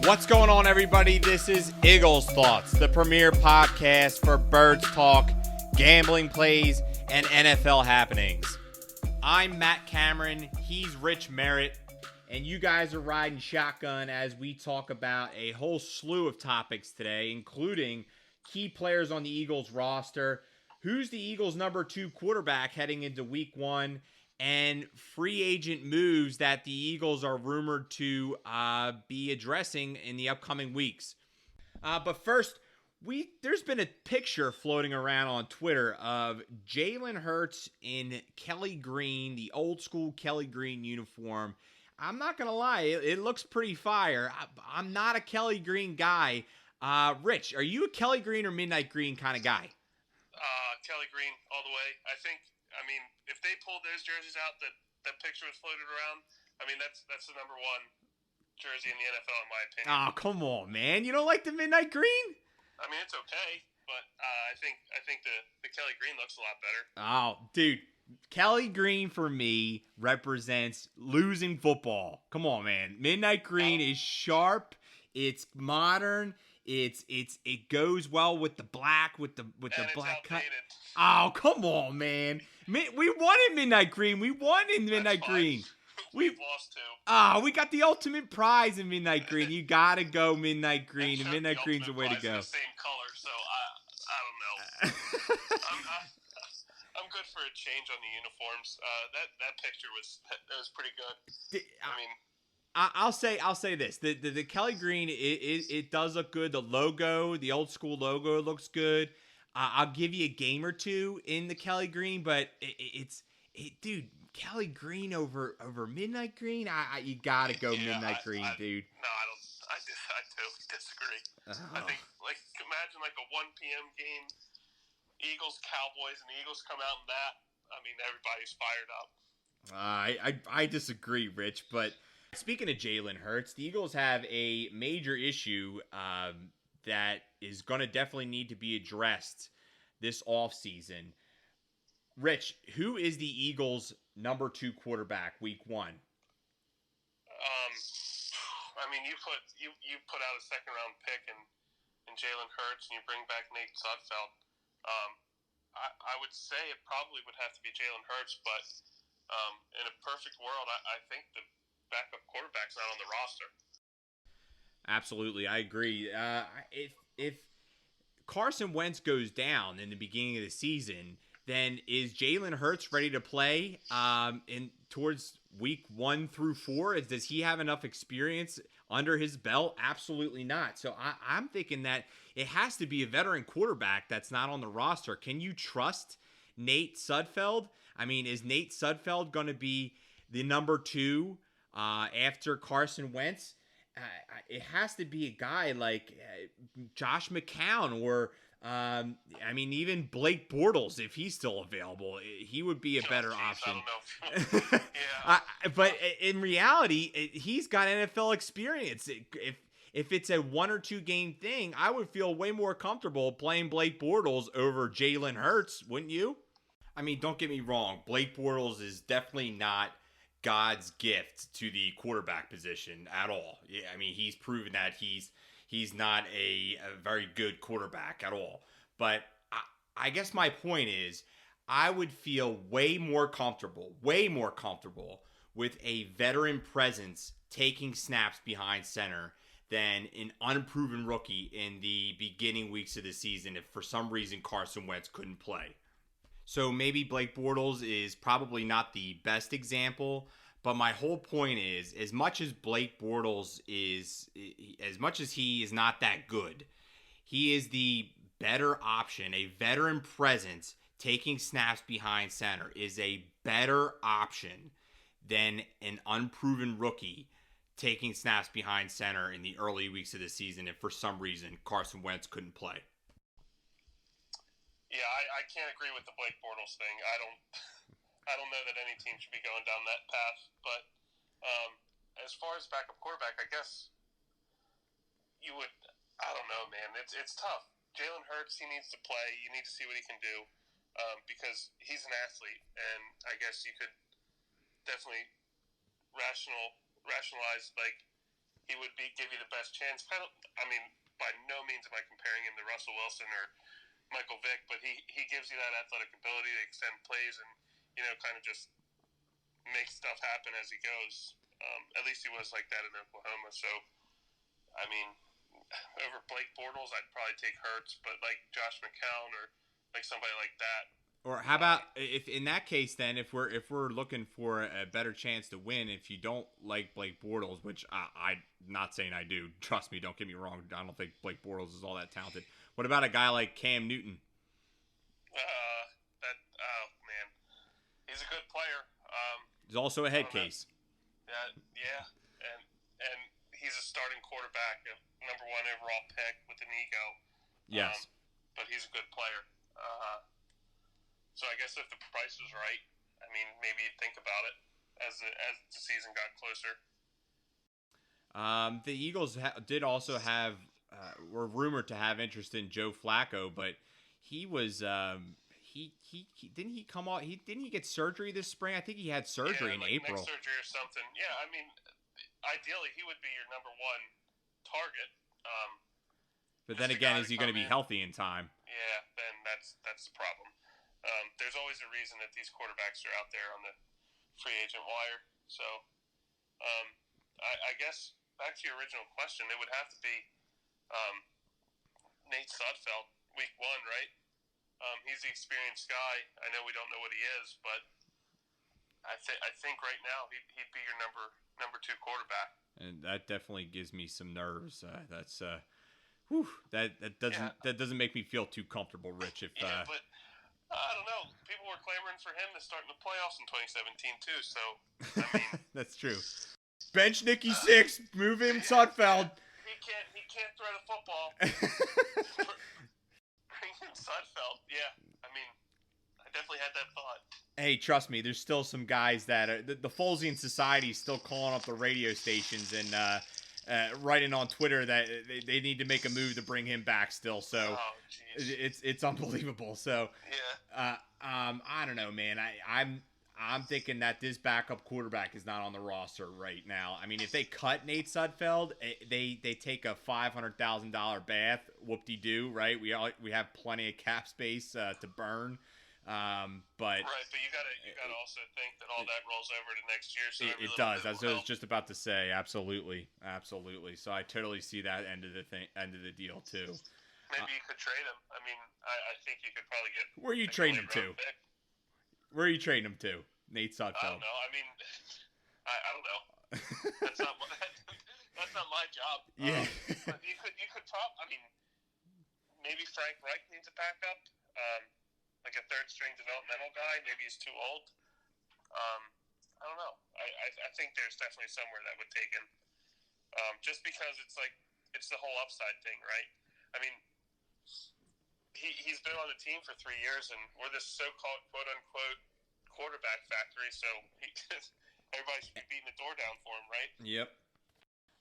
What's going on, everybody? This is Iggles Thoughts, the premier podcast for Birds Talk, gambling plays, and NFL happenings. I'm Matt Cameron, he's Rich Merritt, and you guys are riding shotgun as we talk about a whole slew of topics today, including key players on the Eagles roster, who's the Eagles' number 2 quarterback heading into week 1, and free agent moves that the Eagles are rumored to be addressing in the upcoming weeks. But first, there's been a picture floating around on Twitter of Jalen Hurts in Kelly Green, the old school Kelly Green uniform. I'm not going to lie, it looks pretty fire. I'm not a Kelly Green guy. Rich, are you a Kelly Green or Midnight Green kind of guy? Kelly Green all the way. I mean, if they pulled those jerseys out that picture was floated around, I mean, that's the number 1 jersey in the NFL in my opinion. Oh, come on, man. You don't like the Midnight Green? I mean, it's okay, but I think the Kelly Green looks a lot better. Oh, dude. Kelly Green for me represents losing football. Come on, man. Midnight Green is sharp. It's modern. It goes well with the black, with the black cut. Oh, come on, man. We won in Midnight Green. We won in Midnight Green. We've lost too. Oh, we got the ultimate prize in Midnight Green. You gotta go Midnight Green, and Midnight Green's the way to go. The same color, so I don't know. I'm good for a change on the uniforms. That picture was pretty good. I mean, I'll say this: the Kelly Green it does look good. The logo, the old school logo, looks good. I'll give you a game or two in the Kelly Green, but dude, Kelly Green over Midnight Green. You gotta go Midnight Green, dude. No, I don't. I totally disagree. I think imagine a 1 p.m. game, Eagles Cowboys, and the Eagles come out in that. I mean, everybody's fired up. I disagree, Rich, but. Speaking of Jalen Hurts, the Eagles have a major issue that is going to definitely need to be addressed this offseason. Rich, who is the Eagles' number 2 quarterback week 1? I mean, you put out a second-round pick in Jalen Hurts, and you bring back Nate Sudfeld. I would say it probably would have to be Jalen Hurts, but in a perfect world, I think the backup quarterback's not on the roster. Absolutely, I agree. If Carson Wentz goes down in the beginning of the season, then is Jalen Hurts ready to play towards week 1 through 4? Does he have enough experience under his belt? Absolutely not. So I'm thinking that it has to be a veteran quarterback that's not on the roster. Can you trust Nate Sudfeld? I mean, is Nate Sudfeld going to be the number 2 after Carson Wentz? It has to be a guy like Josh McCown or, even Blake Bortles, if he's still available. He would be a better option. I don't know. Yeah. But in reality, he's got NFL experience. If it's a 1 or 2 game thing, I would feel way more comfortable playing Blake Bortles over Jalen Hurts, wouldn't you? I mean, don't get me wrong. Blake Bortles is definitely not God's gift to the quarterback position at all. Yeah, I mean, he's proven that he's not a very good quarterback at all. But I guess my point is, I would feel way more comfortable with a veteran presence taking snaps behind center than an unproven rookie in the beginning weeks of the season if for some reason Carson Wentz couldn't play. So maybe Blake Bortles is probably not the best example, but my whole point is, as much as Blake Bortles is, as much as he is not that good, he is the better option. A veteran presence taking snaps behind center is a better option than an unproven rookie taking snaps behind center in the early weeks of the season if for some reason Carson Wentz couldn't play. Yeah, I can't agree with the Blake Bortles thing. I don't know that any team should be going down that path. But as far as backup quarterback, I guess you would. I don't know, man. It's tough. Jalen Hurts, he needs to play. You need to see what he can do because he's an athlete, and I guess you could definitely rationalize like he would give you the best chance. I mean, by no means am I comparing him to Russell Wilson or Michael Vick, but he gives you that athletic ability to extend plays and, kind of just make stuff happen as he goes. At least he was like that in Oklahoma. So, I mean, over Blake Bortles, I'd probably take Hurts, but like Josh McCown or like somebody like that. Or how about if in that case then if we're looking for a better chance to win, if you don't like Blake Bortles, which I'm not saying I do, trust me, don't get me wrong, I don't think Blake Bortles is all that talented. What about a guy like Cam Newton? Oh man, he's a good player. He's also a head case. Yeah, and he's a starting quarterback, a number 1 overall pick with an ego. Yes, but he's a good player. So I guess if the price was right, I mean, maybe you'd think about it as the season got closer. The Eagles did also have were rumored to have interest in Joe Flacco, but he was he didn't he come out didn't he get surgery this spring? I think he had surgery in April. Neck surgery or something. Yeah, I mean, ideally he would be your number 1 target. But then again, is he going to be healthy in time? Yeah, then that's the problem. There's always a reason that these quarterbacks are out there on the free agent wire. So, I guess back to your original question, it would have to be Nate Sudfeld, week 1, right? He's the experienced guy. I know we don't know what he is, but I think right now he'd be your number 2 quarterback. And that definitely gives me some nerves. That doesn't make me feel too comfortable, Rich. But I don't know. People were clamoring for him to start in the playoffs in 2017 too. So I mean, that's true. Bench Nicky Six, move him Sudfeld. He can't throw the football. Bring in Sudfeld. Yeah, I mean, I definitely had that thought. Hey, trust me, there's still some guys that are, the Folesian Society is still calling up the radio stations and writing on Twitter that they need to make a move to bring him back still. So it's unbelievable. So I don't know, man. I'm thinking that this backup quarterback is not on the roster right now. I mean, if they cut Nate Sudfeld, they take a $500,000 bath. Whoop-de-doo, right? We have plenty of cap space to burn. But you gotta also think that all that rolls over to next year. So it does. That's what I was just about to say. Absolutely. So I totally see that end of the deal too. Maybe you could trade him. I mean, I think you could probably get. Where are you trading him to? Where are you trading him to? Nate Sudfeld. I don't know. I mean, I don't know. That's not my job. Yeah. But you could talk. I mean, maybe Frank Reich needs a backup. Like a 3rd-string developmental guy. Maybe he's too old. I don't know. I think there's definitely somewhere that would take him. Just because it's the whole upside thing, right? I mean, he's been on the team for 3 years, and we're this so-called quote-unquote quarterback factory, so everybody should be beating the door down for him, right? Yep.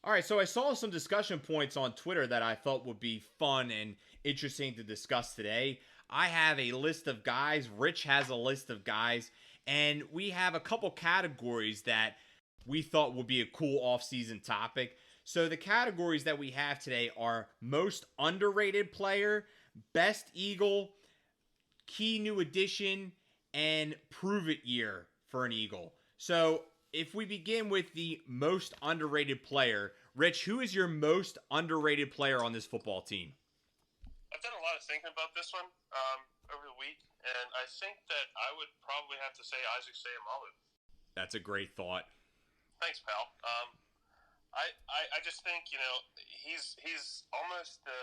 All right, so I saw some discussion points on Twitter that I thought would be fun and interesting to discuss today. I have a list of guys. Rich has a list of guys. And we have a couple categories that we thought would be a cool off-season topic. So the categories that we have today are most underrated player, best Eagle, key new addition, and prove it year for an Eagle. So if we begin with the most underrated player, Rich, who is your most underrated player on this football team? I've done a lot of thinking about this one over the week, and I think that I would probably have to say Isaac Seumalo. That's a great thought. Thanks, pal. I just think, he's almost the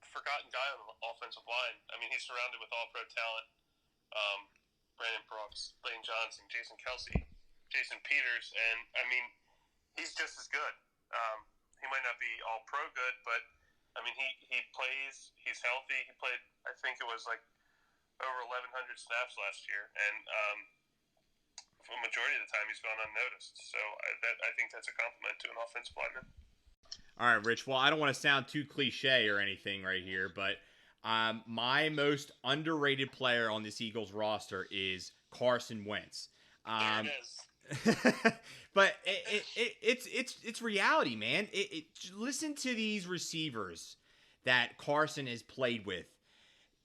forgotten guy on the offensive line. I mean, he's surrounded with all-pro talent. Brandon Brooks, Lane Johnson, Jason Kelsey, Jason Peters, and, I mean, he's just as good. He might not be all-pro good, but I mean, he plays. He's healthy. He played, I think it was over 1,100 snaps last year, and for the majority of the time, he's gone unnoticed. So I think that's a compliment to an offensive lineman. All right, Rich. Well, I don't want to sound too cliche or anything right here, but my most underrated player on this Eagles roster is Carson Wentz. There it is. But it's reality, man. Listen to these receivers that Carson has played with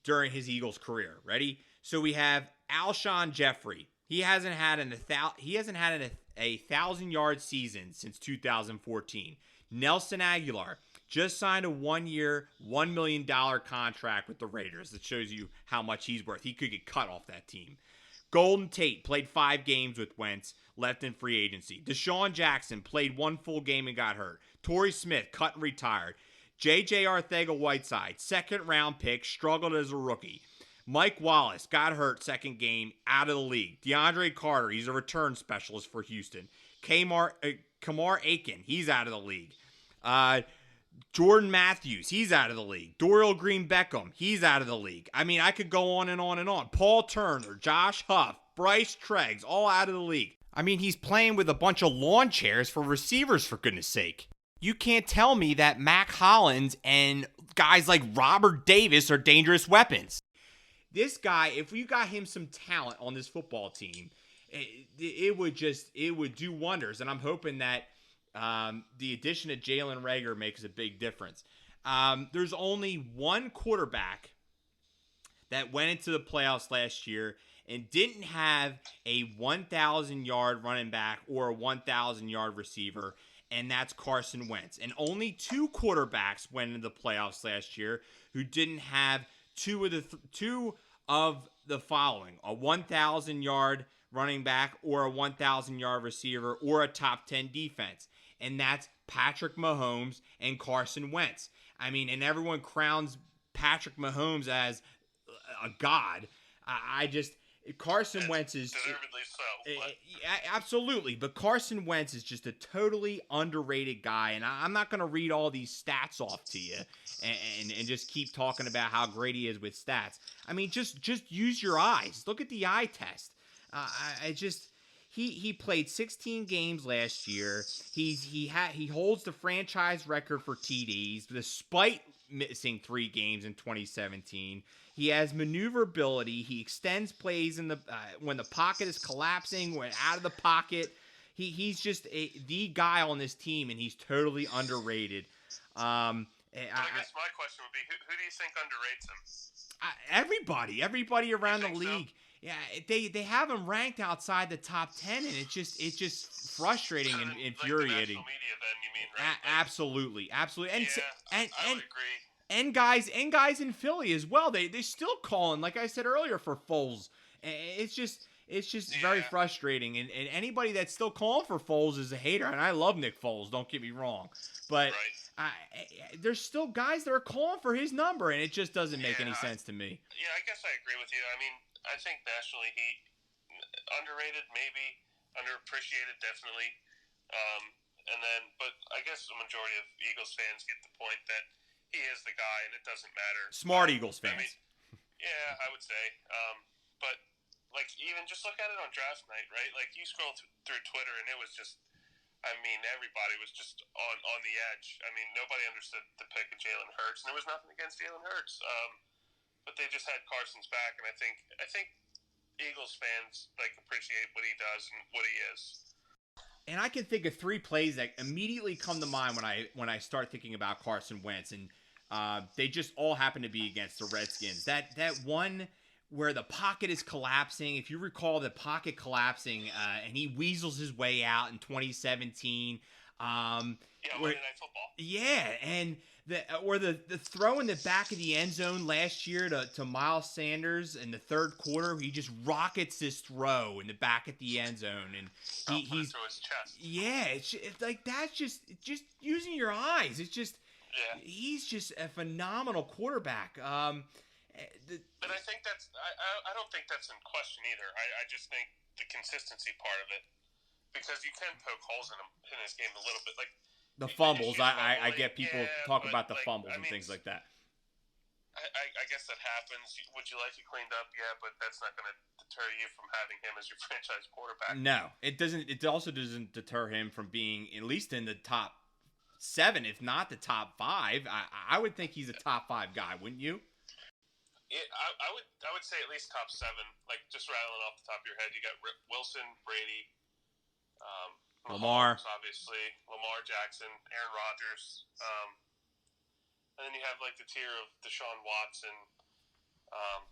during his Eagles career. Ready? So we have Alshon Jeffrey. He hasn't had a 1,000-yard season since 2014. Nelson Aguilar just signed a 1-year, $1 million contract with the Raiders. That shows you how much he's worth. He could get cut off that team. Golden Tate played 5 games with Wentz, left in free agency. Deshaun Jackson played 1 full game and got hurt. Torrey Smith cut and retired. J.J. Arcega-Whiteside, second-round pick, struggled as a rookie. Mike Wallace got hurt second game, out of the league. DeAndre Carter, he's a return specialist for Houston. Kamar Aiken, he's out of the league. Jordan Matthews, he's out of the league. Dorial Green-Beckham, he's out of the league. I mean, I could go on and on and on. Paul Turner, Josh Huff, Bryce Treggs, all out of the league. I mean, he's playing with a bunch of lawn chairs for receivers, for goodness sake. You can't tell me that Mac Hollins and guys like Robert Davis are dangerous weapons. This guy, if you got him some talent on this football team, it would do wonders. And I'm hoping that the addition of Jalen Reagor makes a big difference. There's only one quarterback that went into the playoffs last year and didn't have a 1,000-yard running back or a 1,000-yard receiver, and that's Carson Wentz. And only 2 quarterbacks went into the playoffs last year who didn't have two of the following: a 1,000-yard running back or a 1,000-yard receiver or a top 10 defense. And that's Patrick Mahomes and Carson Wentz. I mean, and everyone crowns Patrick Mahomes as a god. Carson Wentz is deservedly so. Absolutely, but Carson Wentz is just a totally underrated guy, and I'm not going to read all these stats off to you and just keep talking about how great he is with stats. I mean, just use your eyes. Look at the eye test. He played 16 games last year. He holds the franchise record for TDs despite missing 3 games in 2017. He has maneuverability. He extends plays in when the pocket is collapsing, when out of the pocket. He's just the guy on this team, and he's totally underrated. I guess my question would be, who do you think underrates him? Everybody around the league. So? Yeah, they have him ranked outside the top 10, and it's just frustrating and infuriating. Like the national media, then you mean, right? Absolutely. I would agree. And guys in Philly as well. They still calling, like I said earlier, for Foles. It's just very frustrating. And anybody that's still calling for Foles is a hater. And I love Nick Foles, don't get me wrong. But there's still guys that are calling for his number, and it just doesn't make any sense to me. Yeah, I guess I agree with you. I mean, I think nationally he underrated, maybe underappreciated, definitely. But I guess the majority of Eagles fans get the point that he is the guy, and it doesn't matter. Smart Eagles fans. I mean, yeah, I would say. But like, even just look at it on draft night, right? Like, you scroll through Twitter, and it was just, I mean, everybody was just on the edge. I mean, nobody understood the pick of Jalen Hurts, and there was nothing against Jalen Hurts. But they just had Carson's back, and I think Eagles fans like appreciate what he does and what he is. And I can think of 3 plays that immediately come to mind when I start thinking about Carson Wentz, and they just all happen to be against the Redskins. That one where the pocket is collapsing. If you recall the pocket collapsing, and he weasels his way out in 2017. Monday Night Football. Yeah, and the throw in the back of the end zone last year to Miles Sanders in the third quarter, he just rockets this throw in the back at the end zone, and he's through his chest. Yeah, it's like that's just using your eyes. It's just he's just a phenomenal quarterback. But I think I don't think that's in question either. I just think the consistency part of it, because you can poke holes in his game a little bit, like the fumbles. I get people talk about the fumbles and things like that. I guess that happens. Would you like it cleaned up? Yeah, but that's not going to deter you from having him as your franchise quarterback. No, it doesn't. It also doesn't deter him from being at least in the top 7, if not the top 5. I would think he's a top 5 guy, wouldn't you? Yeah, I would say at least top 7. Like, just rattling off the top of your head, you got Wilson, Brady, Lamar. Mahomes, obviously, Lamar Jackson, Aaron Rodgers, and then you have like the tier of Deshaun Watson.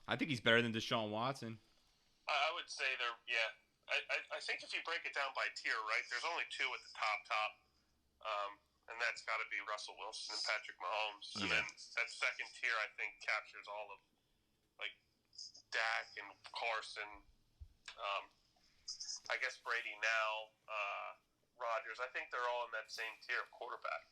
I think he's better than Deshaun Watson. I would say they're I think if you break it down by tier, right, there's only two at the top, and that's got to be Russell Wilson and Patrick Mahomes, and then that second tier I think captures all of like Dak and Carson. I guess Brady now, Rodgers. I think they're all in that same tier of quarterback.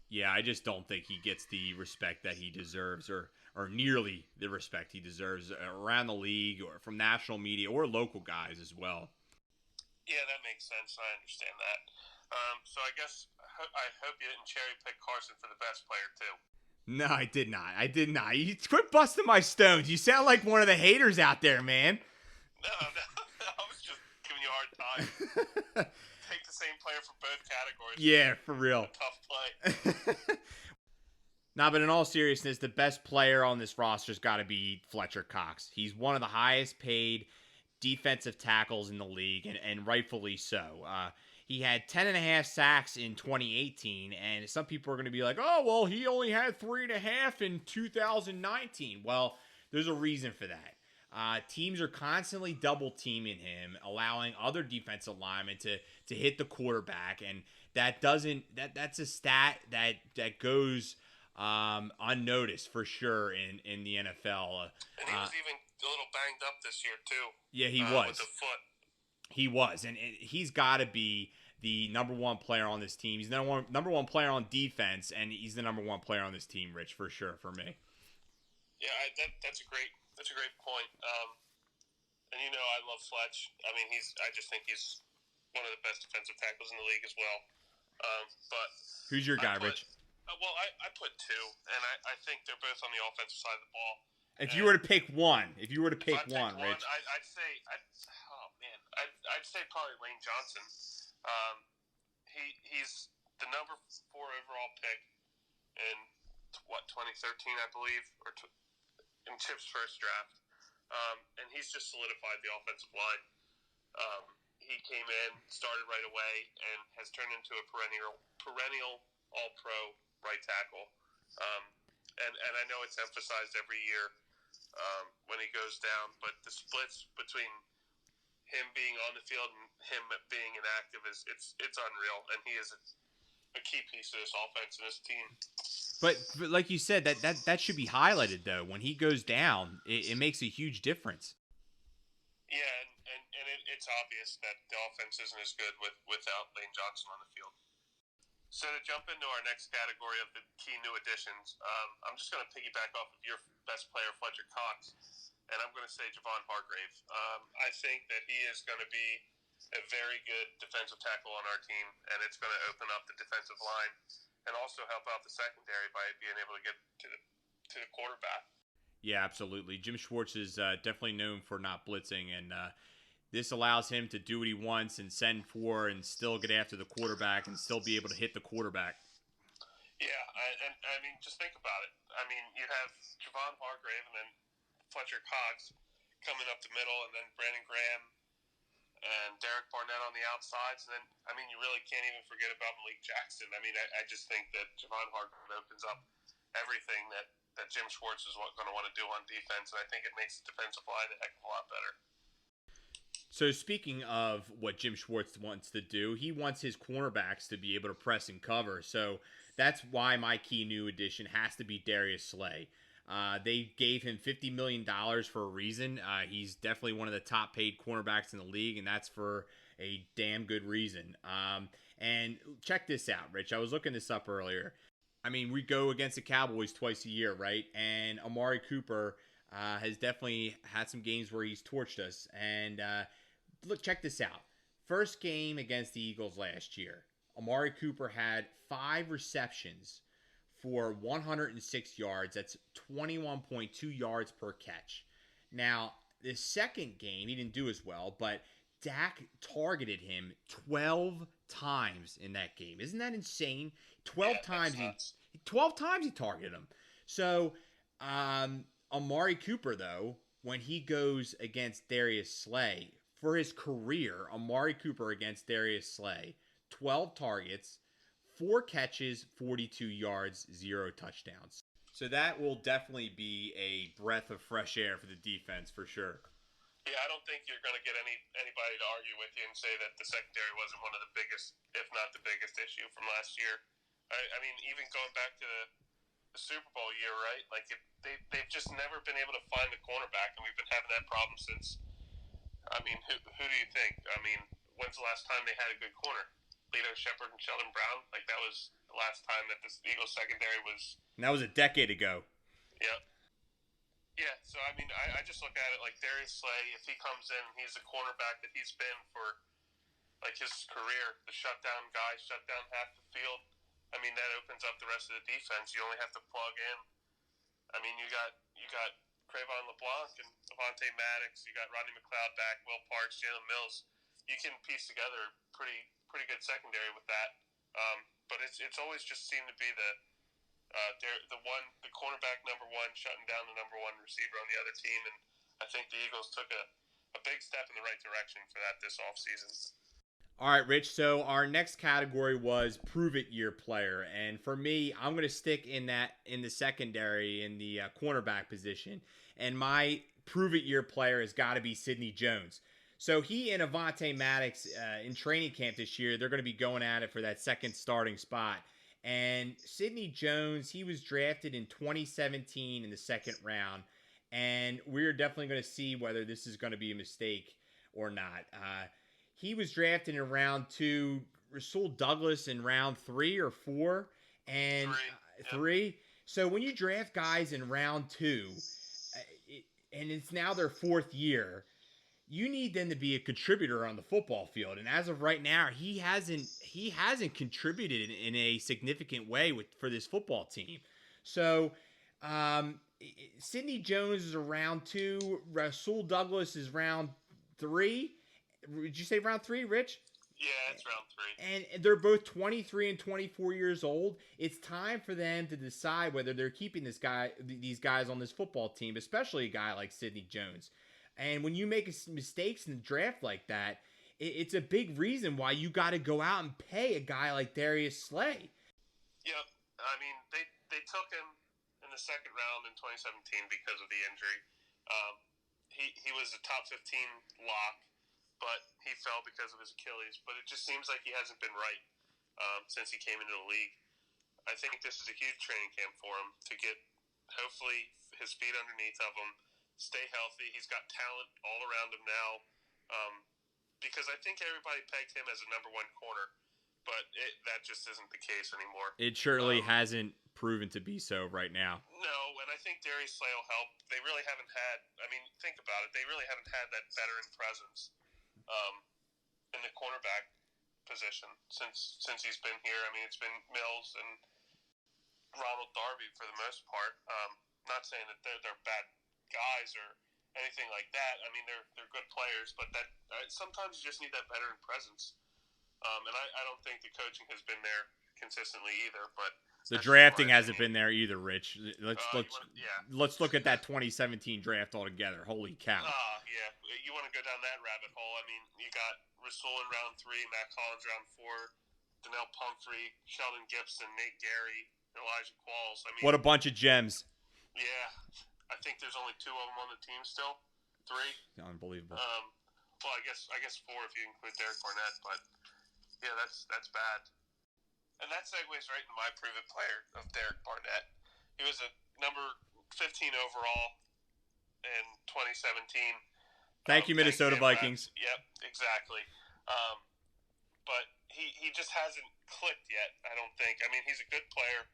Yeah, I just don't think he gets the respect that he deserves, or nearly the respect he deserves around the league, or from national media, or local guys as well. Yeah, that makes sense. I understand that. So I guess I hope you didn't cherry pick Carson for the best player too. No, I did not. You quit busting my stones. You sound like one of the haters out there, man. No, I was just giving you a hard time. Take the same player for both categories. Yeah, for real. Tough play. Nah, but in all seriousness, the best player on this roster's got to be Fletcher Cox. He's one of the highest paid defensive tackles in the league, and rightfully so. He had 10.5 sacks in 2018, and some people are going to be like, oh, well, he only had 3.5 in 2019. Well, there's a reason for that. Teams are constantly double teaming him, allowing other defensive linemen to hit the quarterback, and that's a stat that goes unnoticed for sure in the NFL. And he was even a little banged up this year too. Yeah, he was. With the foot. He was, and he's got to be the number one player on this team. He's the number one player on defense, and he's the number one player on this team, Rich, for sure, for me. Yeah, that's a great point. And I love Fletch. I mean, I just think he's one of the best defensive tackles in the league as well. But who's your guy, Rich? Well, I put two, and I think they're both on the offensive side of the ball. If you were to pick one, Rich. I'd say probably Lane Johnson. He's the number 4 overall pick in 2013, I believe, in Chip's first draft, and he's just solidified the offensive line. He came in, started right away, and has turned into a perennial All-Pro right tackle. And I know it's emphasized every year when he goes down, but the splits between him being on the field and him being inactive it's unreal, and he is a key piece of this offense and this team. But like you said, that should be highlighted though. When he goes down, it makes a huge difference. Yeah, and it's obvious that the offense isn't as good without Lane Johnson on the field. So to jump into our next category of the key new additions, I'm just going to piggyback off of your best player, Fletcher Cox, and I'm going to say Javon Hargrave. I think that he is going to be a very good defensive tackle on our team, and it's going to open up the defensive line and also help out the secondary by being able to get to the quarterback. Yeah, absolutely. Jim Schwartz is definitely known for not blitzing, and this allows him to do what he wants and send for and still get after the quarterback and still be able to hit the quarterback. Yeah, and I mean, just think about it. I mean, you have Javon Hargrave and then Fletcher Cox coming up the middle, and then Brandon Graham and Derek Barnett on the outsides. And then, I mean, you really can't even forget about Malik Jackson. I mean, I just think that Javon Hargrave opens up everything that Jim Schwartz is going to want to do on defense, and I think it makes the defensive line a heck of a lot better. So speaking of what Jim Schwartz wants to do, he wants his cornerbacks to be able to press and cover. So that's why my key new addition has to be Darius Slay. They gave him $50 million for a reason. He's definitely one of the top paid cornerbacks in the league, and that's for a damn good reason. And check this out, Rich. I was looking this up earlier. I mean, we go against the Cowboys twice a year, right? And Amari Cooper has definitely had some games where he's torched us. And look, check this out. First game against the Eagles last year, Amari Cooper had 5 receptions for 106 yards. That's 21.2 yards per catch. Now, the second game, he didn't do as well, but Dak targeted him 12 times in that game. Isn't that insane? 12 times he targeted him. So, Amari Cooper, though, when he goes against Darius Slay, For his career, Amari Cooper against Darius Slay, 12 targets, 4 catches, 42 yards, 0 touchdowns. So that will definitely be a breath of fresh air for the defense for sure. Yeah, I don't think you're going to get anybody to argue with you and say that the secondary wasn't one of the biggest, if not the biggest, issue from last year. I mean, even going back to the Super Bowl year, right? Like, they've just never been able to find the cornerback, and we've been having that problem since. I mean, who do you think? I mean, when's the last time they had a good corner? Lito Shepherd and Sheldon Brown? Like, that was the last time that the Eagles secondary was. And that was a decade ago. Yep. Yeah, so I mean, I just look at it like Darius Slay, if he comes in, he's the cornerback that he's been for like his career, the shutdown guy, shut down half the field. I mean, that opens up the rest of the defense. You only have to plug in. I mean, you got Crayvon LeBlanc and Avonte Maddox. You got Rodney McLeod back, Will Parks, Jalen Mills. You can piece together a pretty good secondary with that. But it's always just seemed to be the cornerback number one shutting down the number one receiver on the other team, and I think the Eagles took a big step in the right direction for that this offseason. All right, Rich. So our next category was prove it year player, and for me, I'm going to stick in the secondary in the cornerback position, and my prove it year player has got to be Sidney Jones. So he and Avonte Maddox in training camp this year, they're going to be going at it for that second starting spot. And Sidney Jones, he was drafted in 2017 in the second round. And we're definitely going to see whether this is going to be a mistake or not. He was drafted in round 2. Rasul Douglas in round 3 or 4. And 3. So when you draft guys in round 2, and it's now their 4th year, you need them to be a contributor on the football field, and as of right now, he hasn't contributed in a significant way for this football team. So, Sidney Jones is round 2. Rasul Douglas is round 3. Did you say round 3, Rich? Yeah, it's round 3. And they're both 23 and 24 years old. It's time for them to decide whether they're keeping these guys on this football team, especially a guy like Sidney Jones. And when you make mistakes in the draft like that, it's a big reason why you got to go out and pay a guy like Darius Slay. Yep. I mean, they took him in the second round in 2017 because of the injury. He was a top 15 lock, but he fell because of his Achilles. But it just seems like he hasn't been right since he came into the league. I think this is a huge training camp for him to get, hopefully, his feet underneath of him. Stay healthy. He's got talent all around him now, because I think everybody pegged him as a number 1 corner, but that just isn't the case anymore. It surely hasn't proven to be so right now. No, and I think Darius Slay will help. They really haven't had. I mean, think about it. They really haven't had that veteran presence in the cornerback position since he's been here. I mean, it's been Mills and Ronald Darby for the most part. Not saying that they're bad guys or anything like that. I mean, they're good players, but that sometimes you just need that veteran presence. And I don't think the coaching has been there consistently either. But the drafting hasn't been there either, Rich. Let's look at that 2017 draft altogether. Holy cow! Yeah, you want to go down that rabbit hole? I mean, you got Rasul in round 3, Matt Collins round 4, Donnell Pumphrey, Sheldon Gibson, Nate Gary, Elijah Qualls. I mean, what a bunch of gems. Yeah. I think there's only 2 of them on the team still. 3. Unbelievable. Well, I guess 4 if you include Derek Barnett, but yeah, that's bad. And that segues right into my prove it player of Derek Barnett. He was a number 15 overall in 2017. Thank you, Minnesota Vikings. Yep, exactly. But he just hasn't clicked yet, I don't think. I mean, he's a good player.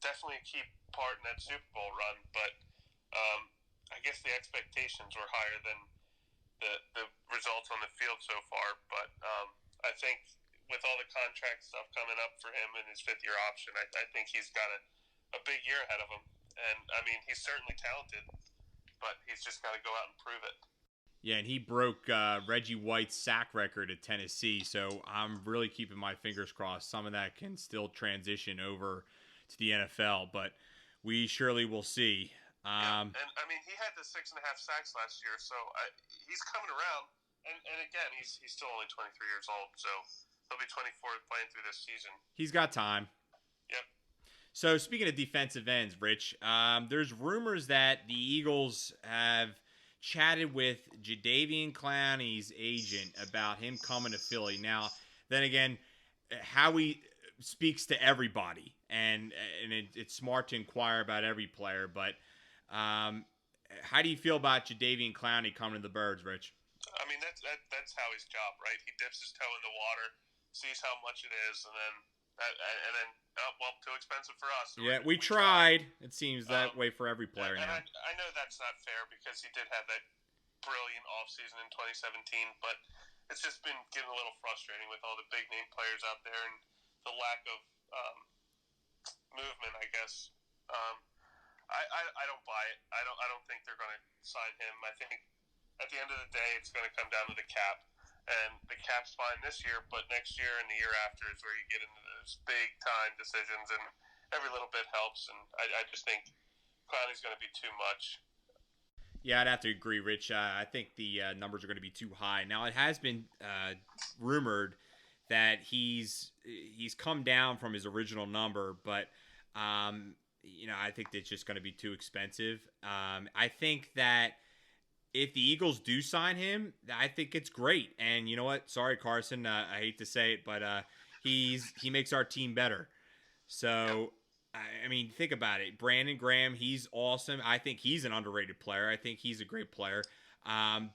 Definitely a key part in that Super Bowl run, but I guess the expectations were higher than the results on the field so far. But I think with all the contract stuff coming up for him in his 5th-year option, I think he's got a big year ahead of him. And, I mean, he's certainly talented, but he's just got to go out and prove it. Yeah, and he broke Reggie White's sack record at Tennessee, so I'm really keeping my fingers crossed. Some of that can still transition over to the NFL, but we surely will see. And I mean, he had the 6.5 sacks last year, so he's coming around. and again, he's still only 23 years old, so he'll be 24 playing through this season. He's got time. Yep. So speaking of defensive ends, Rich, there's rumors that the Eagles have chatted with Jadeveon Clowney's agent about him coming to Philly. Now, then again, Howie speaks to everybody, and it's smart to inquire about every player. But how do you feel about Jadeveon Clowney coming to the Birds, Rich? I mean, that's Howie's job, right? He dips his toe in the water, sees how much it is, and then too expensive for us. Yeah, we tried. It seems that way for every player now. I know that's not fair because he did have that brilliant offseason in 2017, but it's just been getting a little frustrating with all the big name players out there and the lack of movement, I guess. I don't buy it. I don't think they're going to sign him. I think at the end of the day, it's going to come down to the cap. And the cap's fine this year, but next year and the year after is where you get into those big-time decisions, and every little bit helps. And I just think Clowney's going to be too much. Yeah, I'd have to agree, Rich. I think the numbers are going to be too high. Now, it has been rumored that he's come down from his original number, but I think that's just going to be too expensive. I think that if the Eagles do sign him, I think it's great. And you know what? Sorry, Carson. I hate to say it, but he makes our team better. So, I mean, think about it. Brandon Graham, he's awesome. I think he's an underrated player. I think he's a great player.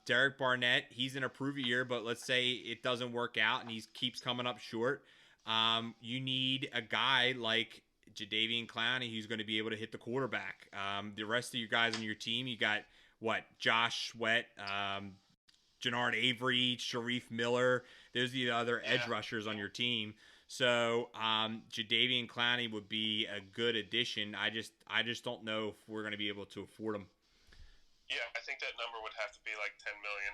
Derek Barnett, he's in a prove-it year, but let's say it doesn't work out and he keeps coming up short. You need a guy like Jadeveon Clowney who's going to be able to hit the quarterback. The rest of you guys on your team, you got Josh Sweat, Jannard Avery, Sharif Miller. Those are the other edge rushers on your team. So Jadeveon Clowney would be a good addition. I just don't know if we're going to be able to afford him. Yeah, I think that number would have to be like $10 million,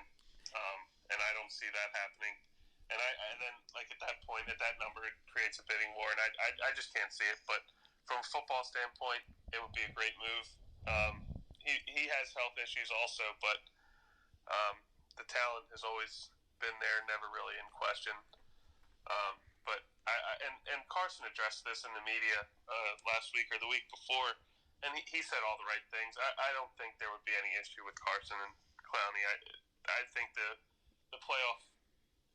and I don't see that happening. And then like at that point, at that number, it creates a bidding war, and I just can't see it. But from a football standpoint, it would be a great move. He has health issues also, but the talent has always been there, never really in question. But and Carson addressed this in the media last week or the week before, and he said all the right things. I don't think there would be any issue with Carson and Clowney. I think the playoff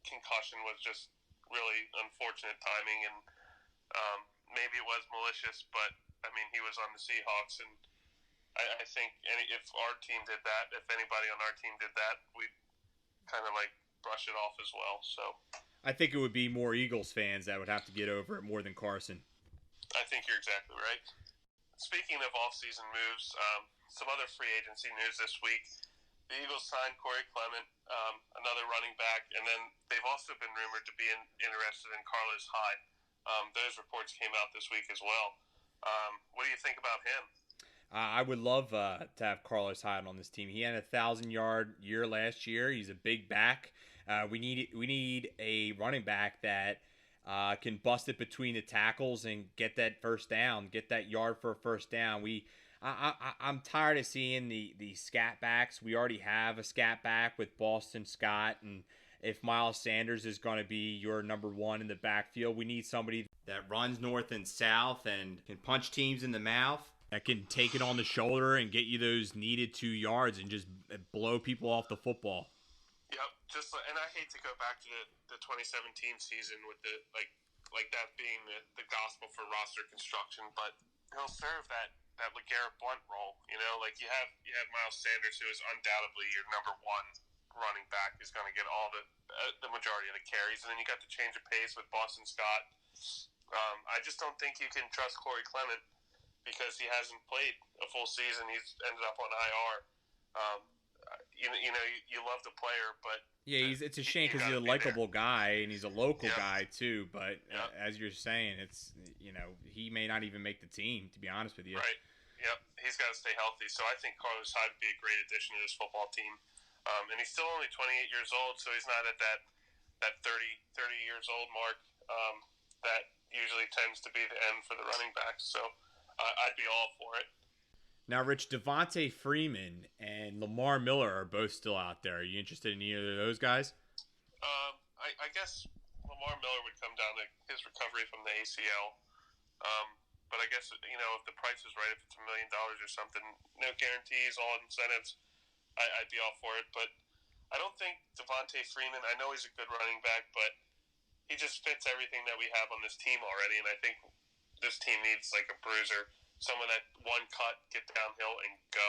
concussion was just really unfortunate timing, and maybe it was malicious, but I mean, he was on the Seahawks, and I think if our team did that, if anybody on our team did that, we'd kind of like brush it off as well. So I think it would be more Eagles fans that would have to get over it more than Carson. I think you're exactly right. Speaking of off-season moves, some other free agency news this week. The Eagles signed Corey Clement, another running back, and then they've also been rumored to be interested in Carlos Hyde. Those reports came out this week as well. What do you think about him? I would love to have Carlos Hyde on this team. He had a 1,000-yard year last year. He's a big back. We need a running back that can bust it between the tackles and get that first down, get that yard for a first down. I'm tired of seeing the scat backs. We already have a scat back with Boston Scott, and if Miles Sanders is going to be your number one in the backfield, we need somebody that runs north and south and can punch teams in the mouth, that can take it on the shoulder and get you those needed 2 yards and just blow people off the football. Yep, and I hate to go back to the 2017 season with the like that being the gospel for roster construction, but he'll serve that LeGarrette Blount role. You know, like you have Miles Sanders, who is undoubtedly your number one running back, who's going to get all the majority of the carries, and then you got the change of pace with Boston Scott. I just don't think you can trust Corey Clement because he hasn't played a full season. He's ended up on IR. You love the player, but yeah, it's a shame because he's a likable guy and he's a local guy too. But as you're saying, it's he may not even make the team. To be honest with you, right? Yep, he's got to stay healthy. So I think Carlos Hyde would be a great addition to this football team. And he's still only 28 years old, so he's not at that 30 years old mark. That usually tends to be the end for the running backs. So I'd be all for it. Now, Rich, Devontae Freeman and Lamar Miller are both still out there. Are you interested in either of those guys? I guess Lamar Miller would come down to his recovery from the ACL. But I guess, if the price is right, if it's $1 million or something, no guarantees, all incentives, I'd be all for it. But I don't think Devontae Freeman, I know he's a good running back, but he just fits everything that we have on this team already. And I think this team needs like a bruiser, someone that one cut, get downhill and go,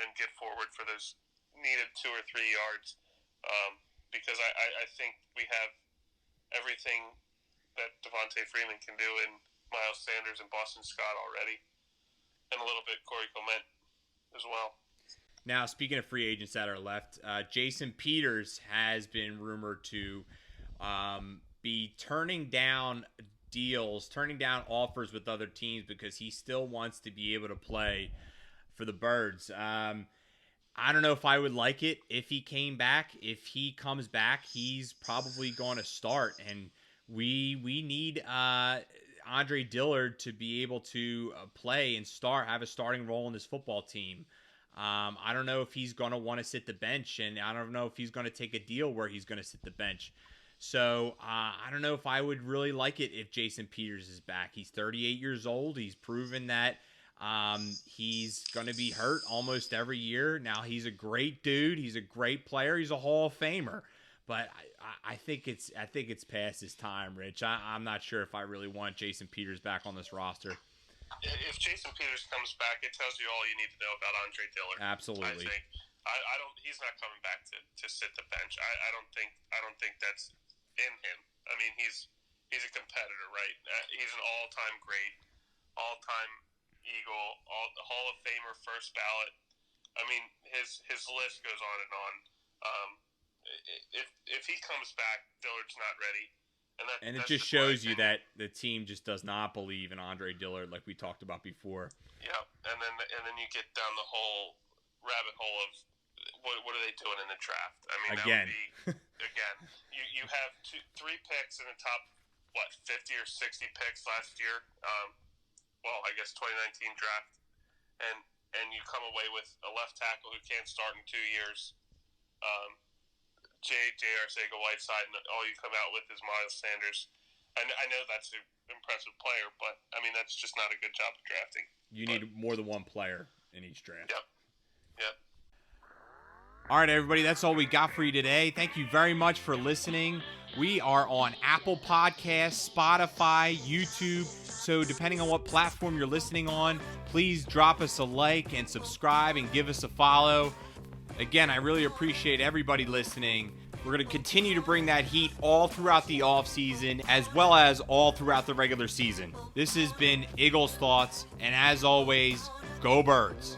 and get forward for those needed 2 or 3 yards. Because I think we have everything that Devontae Freeman can do in Miles Sanders and Boston Scott already, and a little bit Corey Clement as well. Now, speaking of free agents that are left, Jason Peters has been rumored to be turning down deals, turning down offers with other teams because he still wants to be able to play for the Birds. I don't know if I would like it if he came back. If he comes back, he's probably going to start, and we need Andre Dillard to be able to play and have a starting role in this football team. I don't know if he's going to want to sit the bench, and I don't know if he's going to take a deal where he's going to sit the bench. So I don't know if I would really like it if Jason Peters is back. He's 38 years old. He's proven that he's going to be hurt almost every year. Now, he's a great dude. He's a great player. He's a Hall of Famer. But I think it's past his time, Rich. I'm not sure if I really want Jason Peters back on this roster. If Jason Peters comes back, it tells you all you need to know about Andre Dillard. Absolutely. I think. I don't. He's not coming back to sit the bench. I don't think that's in him. I mean, he's a competitor, right? He's an all-time great, all-time Eagle, Hall of Famer, first ballot. I mean, his list goes on and on. If he comes back, Dillard's not ready. And it just shows you that the team just does not believe in Andre Dillard, like we talked about before. Yeah, and then you get down the whole rabbit hole of what are they doing in the draft? I mean, again, you have 3 picks in the top 50 or 60 picks last year. I guess 2019 draft, and you come away with a left tackle who can't start in 2 years. J.R. Arcega-Whiteside, and all you come out with is Miles Sanders. I know that's an impressive player, but, I mean, that's just not a good job of drafting. You need more than one player in each draft. Yep. All right, everybody, that's all we got for you today. Thank you very much for listening. We are on Apple Podcasts, Spotify, YouTube. So depending on what platform you're listening on, please drop us a like and subscribe and give us a follow. Again, I really appreciate everybody listening. We're going to continue to bring that heat all throughout the offseason as well as all throughout the regular season. This has been Iggles Thoughts, and as always, go Birds.